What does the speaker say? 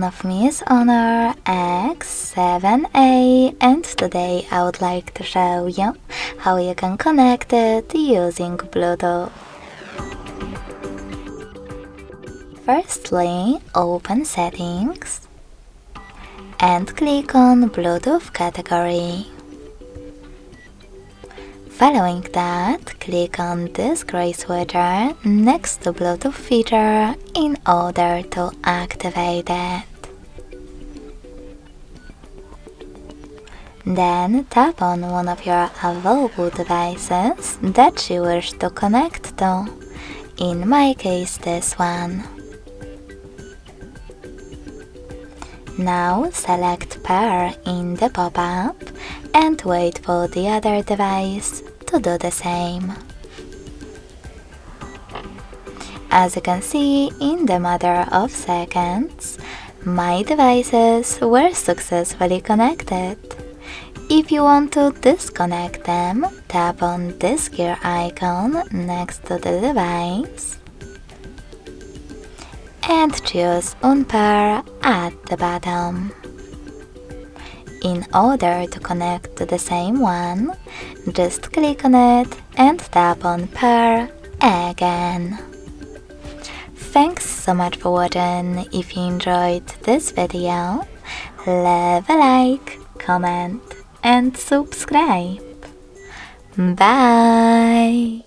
of me is HONOR X7A, and today I would like to show you how you can connect it using Bluetooth. Firstly, open Settings and click on Bluetooth category. Following that, click on this gray switcher next to Bluetooth feature in order to activate it. Then tap on one of your available devices that you wish to connect to, in my case this one. Now select Pair in the pop-up and wait for the other device to do the same. As you can see, in the matter of seconds, my devices were successfully connected. If you want to disconnect them, tap on this gear icon next to the device and choose Unpair at the bottom. In order to connect to the same one, just click on it and tap on Pair again. Thanks so much for watching. If you enjoyed this video, leave a like, comment and subscribe. Bye!